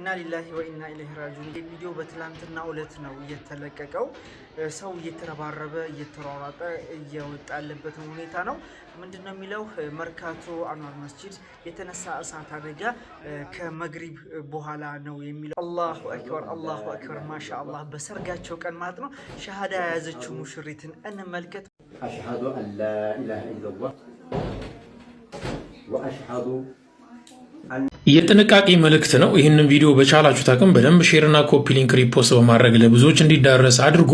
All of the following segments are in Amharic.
ኢና ሊላሂ ወኢና ኢለይሂ ራጂዑን። ቪዲዮ በትላንትና ዕለት ነው እየተለቀቀው። ሰው እየተረባረበ እየተሯሯጠ እየወጣ ያለበት ሁኔታ ነው። ምንድነው የሚለው? መርካቶ አንዋር መስጂድ የተነሳ እሳት አደጋ ከመግሪብ በኋላ ነው የሚለው። አላሁ አክበር አላሁ አክበር ማሻአላህ። በሰርጋቸው ቀን ማለት ነው ሸሃዳ የያዘችው ሙሽሪትን እንመልከት። አሽሀዱ አን ላ ኢላሃ ኢለላህ ወአሽሀዱ የጥንቃቄ መልእክት ነው። ይህንን ቪዲዮ በቻላችሁ አቅም በደንብ ሼርና ኮፒ ሊንክ ሪፖስት በማድረግ ለብዙዎች እንዲዳረስ አድርጉ።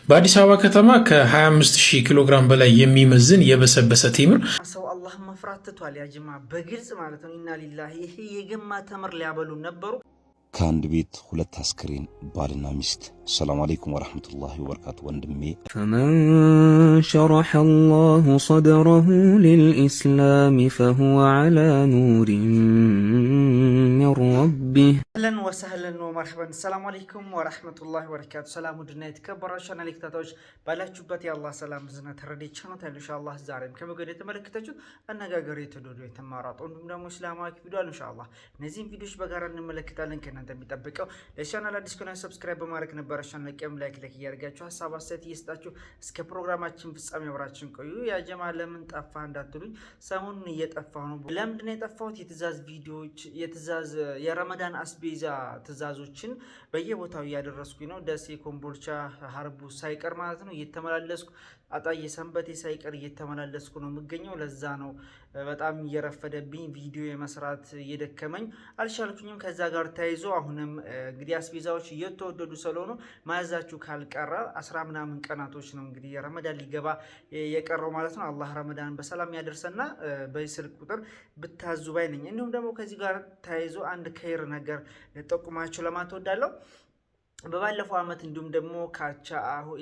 በአዲስ አበባ ከተማ ከ25000 ኪሎ ግራም በላይ የሚመዝን የበሰበሰ ቴምር ሰው አላህ መፍራት ትቷል። ያጅማ በግልጽ ማለት ነው። ኢና ሊላሂ ይሄ የገማ ተምር ሊያበሉ ነበሩ። ከአንድ ቤት ሁለት አስክሬን ባልና ሚስት። ሰላም አለይኩም ወራህመቱላሂ ወበረካቱ። ወንድሜ ፈመን ሸረሐ አላሁ ሰድረሁ ሊልኢስላም ፈሁወ ዐላ ኑሪን ሚን ረቢህ። አህለን ወሰህለን ወመርሐበን። ሰላም አለይኩም ወራህመቱላሂ ወበረካቱ። ሰላም ውድና የተከበራችሁ ተከታታዮች ባላችሁበት የአላህ ሰላም ዝና ተረዲቻ ነው ታሉ ኢንሻአላህ። ዛሬም ከመገደ የተመለከታችሁት አነጋገር የተዶዶ የተማራጡ እንዲሁም ደግሞ እስላማዊ ቪዲዮ ኢንሻአላህ እነዚህን ቪዲዮዎች በጋራ እንመለከታለን። ከእናንተ የሚጠብቀው ለቻናል አዲስ ከሆነ ሰብስክራይብ በማድረግ ነበር ቻናል ቀም ላይክ እያደረጋችሁ ሀሳብ አስተያየት እየሰጣችሁ እስከ ፕሮግራማችን ፍጻሜ አብራችን ቆዩ። ያ ጀማ ለምን ጠፋ እንዳትሉኝ፣ ሰሞኑን እየጠፋሁ ነው። ለምንድን ነው የጠፋሁት? የትእዛዝ ቪዲዮዎች የረመዳን አስቤዛ ትእዛዞችን በየቦታው እያደረስኩኝ ነው። ደሴ፣ ኮምቦልቻ፣ ሀርቡ ሳይቀር ማለት ነው እየተመላለስኩ አጣዬ፣ ሰንበቴ ሳይቀር እየተመላለስኩ ነው የምገኘው። ለዛ ነው በጣም እየረፈደብኝ ቪዲዮ የመስራት እየደከመኝ አልቻልኩኝም። ከዛ ጋር ተያይዞ አሁንም እንግዲህ አስቤዛዎች እየተወደዱ ስለሆኑ ማያዛችሁ ካልቀረ 10 ምናምን ቀናቶች ነው እንግዲህ ረመዳን ሊገባ የቀረው ማለት ነው። አላህ ረመዳን በሰላም ያደርሰና በስልክ ቁጥር ብታዙ ባይ ነኝ። እንዲሁም ደግሞ ከዚህ ጋር ተያይዞ አንድ ከይር ነገር ጠቁማችሁ ለማለት እወዳለሁ። በባለፈው አመት እንዲሁም ደግሞ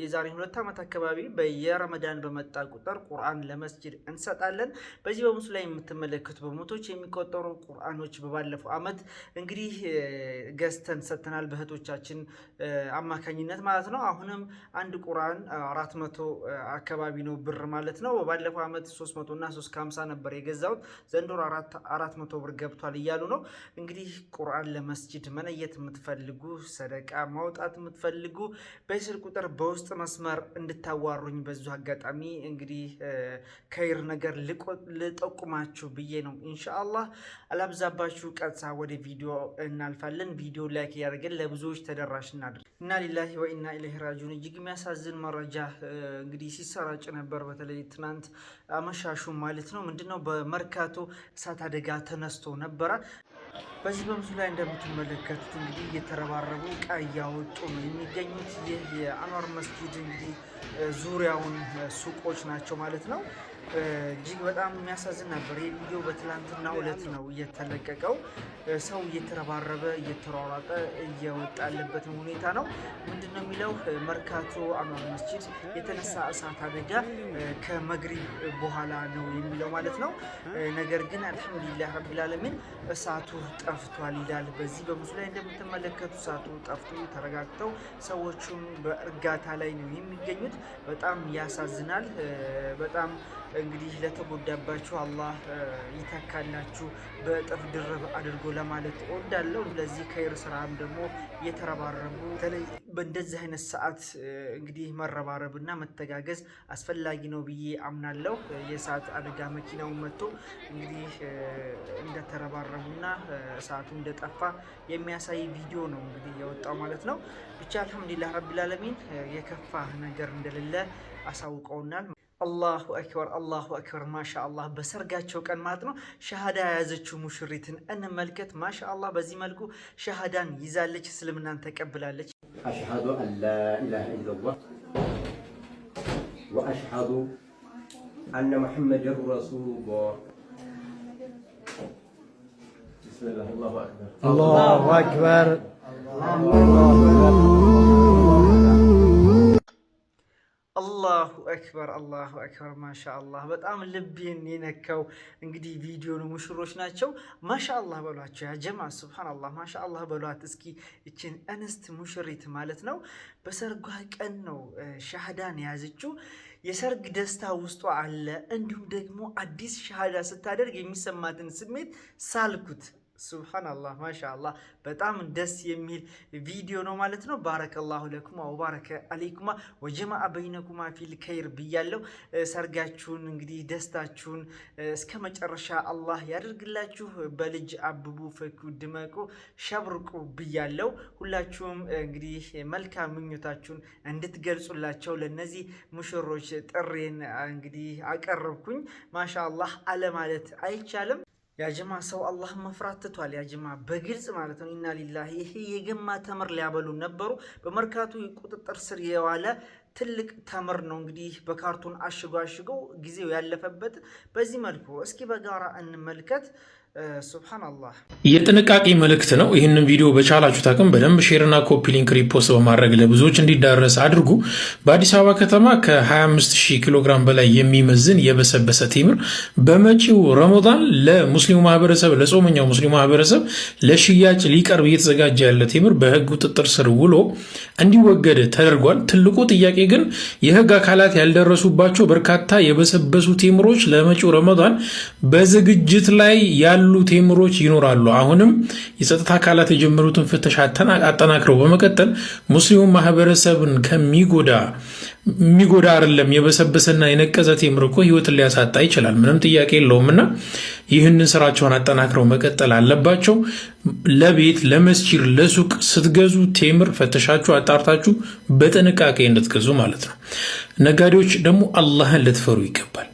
የዛሬ 2 አመት አካባቢ በየረመዳን በመጣ ቁጥር ቁርአን ለመስጂድ እንሰጣለን። በዚህ በምስሉ ላይ የምትመለከቱ በመቶዎች የሚቆጠሩ ቁርአኖች በባለፈው አመት እንግዲህ ገዝተን ሰጥተናል በእህቶቻችን አማካኝነት ማለት ነው። አሁንም አንድ ቁርአን 400 አካባቢ ነው ብር ማለት ነው። በባለፈው አመት 300 እና 350 ነበር የገዛሁት። ዘንድሮ 400 ብር ገብቷል እያሉ ነው። እንግዲህ ቁርአን ለመስጂድ መነየት የምትፈልጉ ሰደቃ ማውጣት የምትፈልጉ በስልክ ቁጥር በውስጥ መስመር እንድታዋሩኝ በዙ አጋጣሚ እንግዲህ ከይር ነገር ልጠቁማችሁ ብዬ ነው። ኢንሻአላህ አላብዛባችሁ፣ ቀጥታ ወደ ቪዲዮ እናልፋለን። ቪዲዮ ላይክ ያደርገን ለብዙዎች ተደራሽ እናድርግ። ኢና ሊላሂ ወኢና ኢለይሂ ራጂዑን። እጅግ የሚያሳዝን መረጃ እንግዲህ ሲሰራጭ ነበር፣ በተለይ ትናንት አመሻሹ ማለት ነው። ምንድነው በመርካቶ እሳት አደጋ ተነስቶ ነበረ። በዚህ በምስሉ ላይ እንደምትመለከቱት እንግዲህ እየተረባረቡ ዕቃ እያወጡ ነው የሚገኙት። ይህ የአንዋር መስጂድ እንግዲህ ዙሪያውን ሱቆች ናቸው ማለት ነው። እጅግ በጣም የሚያሳዝን ነበር። ይህ ቪዲዮ በትላንትና ዕለት ነው እየተለቀቀው። ሰው እየተረባረበ እየተሯሯጠ እየወጣ ያለበት ሁኔታ ነው። ምንድነው የሚለው? መርካቶ አንዋር መስጂድ የተነሳ እሳት አደጋ ከመግሪብ በኋላ ነው የሚለው ማለት ነው። ነገር ግን አልሐምዱሊላህ ረቢል ዓለሚን እሳቱ ጠፍቷል ይላል። በዚህ በምስሉ ላይ እንደምትመለከቱ እሳቱ ጠፍቶ ተረጋግተው ሰዎቹም በእርጋታ ላይ ነው የሚገኙት። በጣም ያሳዝናል። በጣም እንግዲህ ለተጎዳባችሁ አላህ ይተካላችሁ በእጥፍ ድርብ አድርጎ ለማለት እወዳለሁ። ለዚህ ከይር ስራም ደግሞ የተረባረቡ በተለይ በእንደዚህ አይነት ሰዓት እንግዲህ መረባረብና መተጋገዝ አስፈላጊ ነው ብዬ አምናለሁ። የእሳት አደጋ መኪናው መጥቶ እንግዲህ እንደተረባረቡና እሳቱ እንደጠፋ የሚያሳይ ቪዲዮ ነው እንግዲህ የወጣው ማለት ነው። ብቻ አልሐምዱሊላህ ረቢል ዓለሚን የከፋ ነገር እንደሌለ አሳውቀውናል። አላሁ አክበር አላሁ አክበር ማሻአላህ። በሰርጋቸው ቀን ማለት ነው ሸሃዳ የያዘችው ሙሽሪትን እንመልከት። ማሻአላህ በዚህ መልኩ ሸሃዳን ይዛለች፣ እስልምናን ተቀብላለች። አሽሀዱ አን ላ ኢላሃ ኢለላህ ወአሽሀዱ አነ ሙሐመደን ረሱሉላህ። ቢስሚላህ አላሁ አክበር አላሁ አክበር አላሁ አክበር ማሻአላህ። በጣም ልቤን የነካው እንግዲህ ቪዲዮ ነው። ሙሽሮች ናቸው። ማሻአላህ በሏቸው ያ ጀማ። ሱብሃንአላህ ማሻአላህ በሏት እስኪ እችን እንስት ሙሽሪት ማለት ነው። በሰርጓ ቀን ነው ሻሃዳን የያዘችው። የሰርግ ደስታ ውስጧ አለ። እንዲሁም ደግሞ አዲስ ሻሃዳ ስታደርግ የሚሰማትን ስሜት ሳልኩት። ሱብሃንአላህ ማሻአላህ በጣም ደስ የሚል ቪዲዮ ነው ማለት ነው። ባረከላሁ ለኩማ ወባረከ አለይኩማ ወጀማአ በይነኩማ ፊል ኸይር ብያለሁ። ሰርጋችሁን እንግዲህ ደስታችሁን እስከ መጨረሻ አላህ ያደርግላችሁ። በልጅ አብቡ፣ ፈኩ፣ ድመቁ፣ ሸብርቁ ብያለሁ። ሁላችሁም እንግዲህ መልካም ምኞታችሁን እንድትገልጹላቸው ለነዚህ ሙሽሮች ጥሬን እንግዲህ አቀረብኩኝ። ማሻአላህ አለ ማለት አይቻልም። ያጀማ ሰው አላህ መፍራት ትቷል። ያጀማ በግልጽ ማለት ነው። ኢና ሊላሂ ይሄ የገማ ተምር ሊያበሉ ነበሩ። በመርካቶ ቁጥጥር ስር የዋለ ትልቅ ተምር ነው እንግዲህ በካርቶን አሽገው ጊዜው ያለፈበት በዚህ መልኩ እስኪ በጋራ እንመልከት። ሱብሃንአላህ የጥንቃቄ መልእክት ነው። ይህንን ቪዲዮ በቻላችሁት አቅም በደንብ ሼርና ኮፒ ሊንክ ሪፖስት በማድረግ ለብዙዎች እንዲዳረስ አድርጉ። በአዲስ አበባ ከተማ ከ25000 ኪሎ ግራም በላይ የሚመዝን የበሰበሰ ቴምር በመጪው ረመዳን ለሙስሊሙ ማህበረሰብ፣ ለጾመኛው ሙስሊሙ ማህበረሰብ ለሽያጭ ሊቀርብ እየተዘጋጀ ያለ ቴምር በህግ ቁጥጥር ስር ውሎ እንዲወገድ ተደርጓል። ትልቁ ጥያቄ ግን የህግ አካላት ያልደረሱባቸው በርካታ የበሰበሱ ቴምሮች ለመጪው ረመዳን በዝግጅት ላይ ያሉ ቴምሮች ይኖራሉ። አሁንም የጸጥታ አካላት የጀመሩትን ፍተሻ አጠናክረው በመቀጠል ሙስሊሙ ማህበረሰብን የሚጎዳ አይደለም። የበሰበሰና የነቀዘ ቴምር እኮ ህይወትን ሊያሳጣ ይችላል፣ ምንም ጥያቄ የለውምና ይህንን ስራቸውን አጠናክረው መቀጠል አለባቸው። ለቤት፣ ለመስጂድ፣ ለሱቅ ስትገዙ ቴምር ፈተሻችሁ አጣርታችሁ በጥንቃቄ እንድትገዙ ማለት ነው። ነጋዴዎች ደግሞ አላህን ልትፈሩ ይገባል።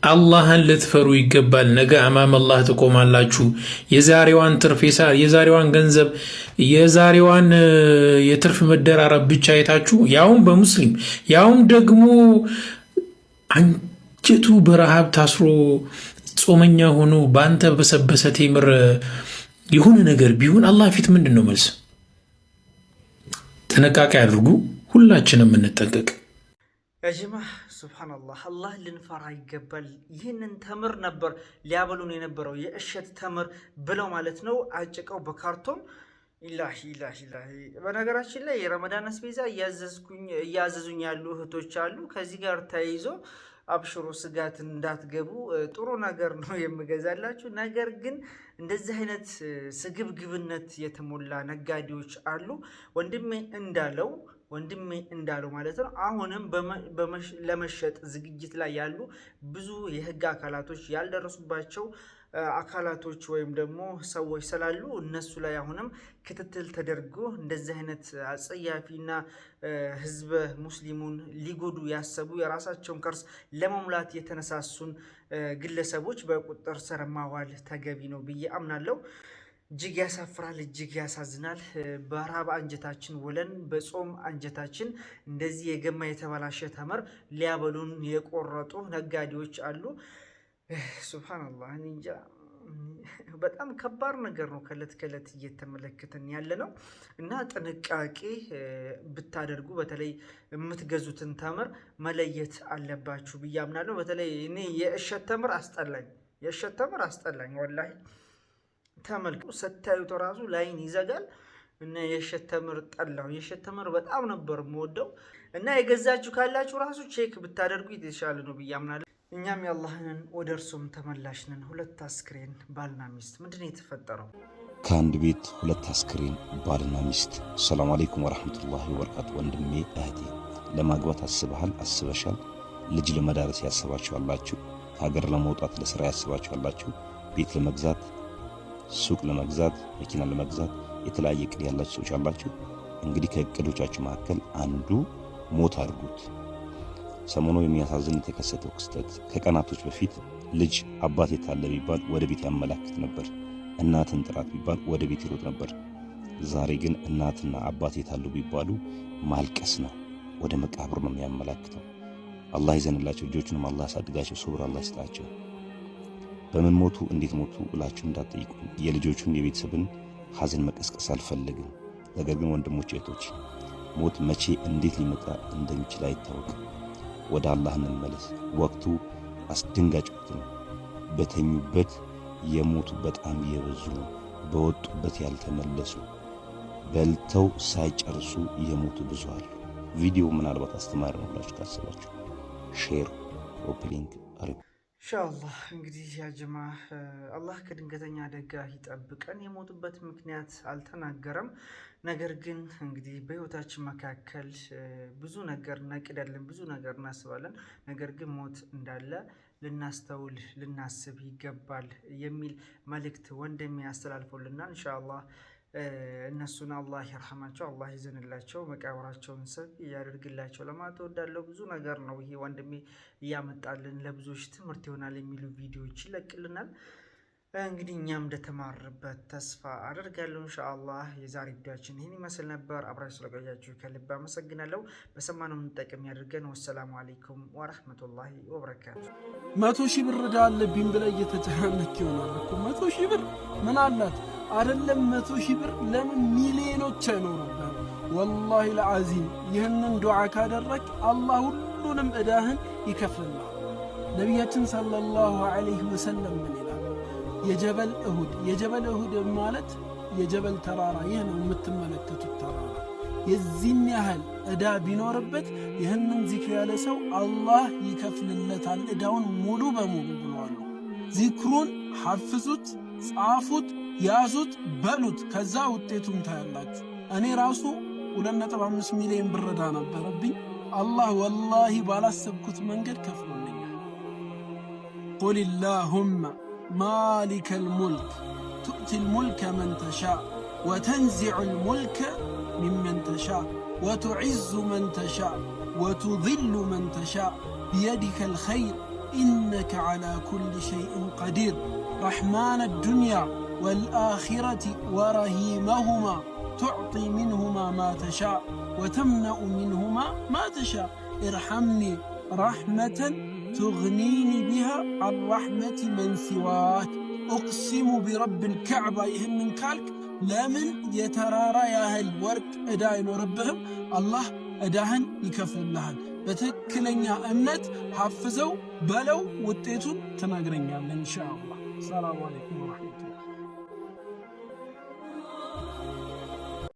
አላህን ልትፈሩ ይገባል። ነገ አማም አላህ ትቆማላችሁ። የዛሬዋን ትርፍ፣ የዛሬዋን ገንዘብ፣ የዛሬዋን የትርፍ መደራረብ ብቻ አይታችሁ ያውም በሙስሊም ያውም ደግሞ አንጀቱ በረሃብ ታስሮ ጾመኛ ሆኖ በአንተ በሰበሰ ቴምር የሆነ ነገር ቢሆን አላህ ፊት ምንድን ነው መልስ? ጥንቃቄ አድርጉ። ሁላችንም እንጠንቀቅ። ያጀማ ሱብሃንአላህ አላህ ልንፈራ ይገባል። ይህንን ተምር ነበር ሊያበሉን የነበረው የእሸት ተምር ብለው ማለት ነው አጭቀው በካርቶን ኢላሂ። በነገራችን ላይ የረመዳን አስቤዛ እያዘዙኝ ያሉ እህቶች አሉ። ከዚህ ጋር ተያይዞ አብሽሮ ስጋት እንዳትገቡ፣ ጥሩ ነገር ነው የምገዛላችሁ። ነገር ግን እንደዚህ አይነት ስግብግብነት የተሞላ ነጋዴዎች አሉ። ወንድሜ እንዳለው ማለት ነው። አሁንም ለመሸጥ ዝግጅት ላይ ያሉ ብዙ የህግ አካላቶች ያልደረሱባቸው አካላቶች ወይም ደግሞ ሰዎች ስላሉ እነሱ ላይ አሁንም ክትትል ተደርጎ እንደዚህ አይነት አጸያፊና ህዝበ ሙስሊሙን ሊጎዱ ያሰቡ የራሳቸውን ከርስ ለመሙላት የተነሳሱን ግለሰቦች በቁጥጥር ስር ማዋል ተገቢ ነው ብዬ አምናለሁ። እጅግ ያሳፍራል፣ እጅግ ያሳዝናል። በረሃብ አንጀታችን ውለን በጾም አንጀታችን እንደዚህ የገማ የተበላሸ ተምር ሊያበሉን የቆረጡ ነጋዴዎች አሉ። ሱብሃንአላህ እንጃ በጣም ከባድ ነገር ነው ከእለት ከእለት እየተመለከተን ያለ ነው እና ጥንቃቄ ብታደርጉ በተለይ የምትገዙትን ተምር መለየት አለባችሁ ብዬ አምናለሁ። በተለይ እኔ የእሸት ተምር አስጠላኝ ወላሂ። ተመልኩ ስታዩት ራሱ ላይን ይዘጋል እና የእሸት ተምር ጠላሁ። የእሸት ተምር በጣም ነበር የምወደው እና የገዛችሁ ካላችሁ ራሱ ቼክ ብታደርጉ የተሻለ ነው ብዬ አምናለሁ። እኛም የአላህንን ወደ እርሱም ተመላሽ ነን። ሁለት አስክሬን ባልና ሚስት ምንድን ነው የተፈጠረው? ከአንድ ቤት ሁለት አስክሬን ባልና ሚስት። ሰላም አለይኩም ወራህመቱላሂ ወበረካቱ። ወንድሜ እህቴ፣ ለማግባት አስበሃል፣ አስበሻል? ልጅ ለመዳረስ ያስባችሁ አላችሁ? ሀገር ለመውጣት ለስራ ያስባችሁ አላችሁ? ቤት ለመግዛት፣ ሱቅ ለመግዛት፣ መኪና ለመግዛት የተለያየ እቅድ ያላችሁ ሰዎች አላችሁ። እንግዲህ ከእቅዶቻችሁ መካከል አንዱ ሞት አድርጉት። ሰሞኑ የሚያሳዝን የተከሰተው ክስተት ከቀናቶች በፊት ልጅ አባት የታለ ቢባል ወደ ቤት ያመላክት ነበር። እናትን ጥራት ቢባል ወደ ቤት ይሮጥ ነበር። ዛሬ ግን እናትና አባት የታሉ ቢባሉ ማልቀስ ነው፣ ወደ መቃብር ነው የሚያመላክተው። አላህ ይዘንላቸው፣ ልጆቹንም አላህ ያሳድጋቸው፣ ሱብር አላህ ይስጣቸው። በምን ሞቱ እንዴት ሞቱ ብላችሁ እንዳትጠይቁ። የልጆቹን የቤተሰብን ሐዘን መቀስቀስ አልፈልግም። ነገር ግን ወንድሞች እህቶች፣ ሞት መቼ እንዴት ሊመጣ እንደሚችል አይታወቅም። ወደ አላህ እንመለስ። ወቅቱ አስደንጋጭ ወቅት ነው። በተኙበት የሞቱ በጣም የበዙ ነው። በወጡበት ያልተመለሱ፣ በልተው ሳይጨርሱ የሞቱ ብዙ አሉ። ቪዲዮ ምናልባት አስተማሪ ነው ብላችሁ ካሰባችሁ ሼር፣ ኮፒ ሊንክ አድርጉ። ኢንሻአላህ እንግዲህ ያ ጀማ አላህ ከድንገተኛ አደጋ ይጠብቀን። የሞቱበት ምክንያት አልተናገረም። ነገር ግን እንግዲህ በህይወታችን መካከል ብዙ ነገር እናቅዳለን፣ ብዙ ነገር እናስባለን። ነገር ግን ሞት እንዳለ ልናስተውል ልናስብ ይገባል የሚል መልእክት ወንድሜ ያስተላልፎልናል። ኢንሻአላህ እነሱን አላህ ይርሐማቸው፣ አላህ ይዘንላቸው፣ መቃብራቸውን ሰፊ ያደርግላቸው ለማለት እወዳለሁ። ብዙ ነገር ነው ይሄ ወንድሜ እያመጣልን ለብዙዎች ትምህርት ይሆናል የሚሉ ቪዲዮዎች ይለቅልናል። እንግዲህ እኛም እንደተማርበት ተስፋ አደርጋለሁ። ኢንሻአላህ የዛሬ ቪዲዮአችን ይህን ይመስል ነበር። አብራችሁ ስለቆያችሁ ከልብ አመሰግናለሁ። በሰማነው የምንጠቀም ያድርገን። ወሰላሙ አለይኩም ወራህመቱላሂ ወበረካቱ። 100 ሺህ ብር ዕዳ አለብኝ ብለህ እየተጨናነክ ይሆናል እኮ 100 ሺህ ብር ምን አላት አይደለም? 100 ሺህ ብር ለምን ሚሊዮኖች አይኖሩብህም? ወላሂ ለዓዚም ይህንን ዱዓ ካደረግ አላህ ሁሉንም ዕዳህን ይከፍልልሃል። ነቢያችን ሰለላሁ ዐለይሂ ወሰለም ምን ይላል? የጀበል እሁድ ማለት የጀበል ተራራ ይህ ነው የምትመለከቱት ተራራ የዚህን ያህል ዕዳ ቢኖርበት ይህንን ዚክር ያለ ሰው አላህ ይከፍልለታል ዕዳውን ሙሉ በሙሉ ብሏል። ዚክሩን ሐፍዙት፣ ጻፉት፣ ያዙት፣ በሉት። ከዛ ውጤቱን ታያላችሁ። እኔ ራሱ 2.5 ሚሊዮን ብር ዕዳ ነበረብኝ። አላህ ወላሂ ባላሰብኩት መንገድ ከፍሎልኛል። ቁል ላሁመ ማሊከል ሙልክ ቱእቲል ሙልከ መን ተሻእ ወተንዚዑል ሙልከ ሚመን ተሻእ ወቱዒዙ መን ተሻእ ወቱዚሉ መን ተሻእ ቢየዲከል ኸይር ኢነከ ዐላ ኩሊ ሸይእን ቀዲር ረሕማነ ዱንያ ወልአኺረቲ ወረሂመሁማ ቱዕጢ ሚንሁማ ማ ተሻእ ወተምነኡ ሚንሁማ ማ ተሻእ ኢርሐምኒ ረሕመተን ቱግኒኒ ቢሃ ዐን ረሕመቲ መን ሲዋክ ኡቅሲሙ ቢረብል ከዕባ። ይህንን ካልክ ለምን የተራራ ያህል ወርቅ ዕዳ አይኖርብህም? አላህ ዕዳህን ይከፍልልሃል። በትክክለኛ እምነት ሐፍዘው በለው፣ ውጤቱን ትነግረኛለህ ኢንሻአላህ። ሰላሙ አለይኩም ወረሕመቱላህ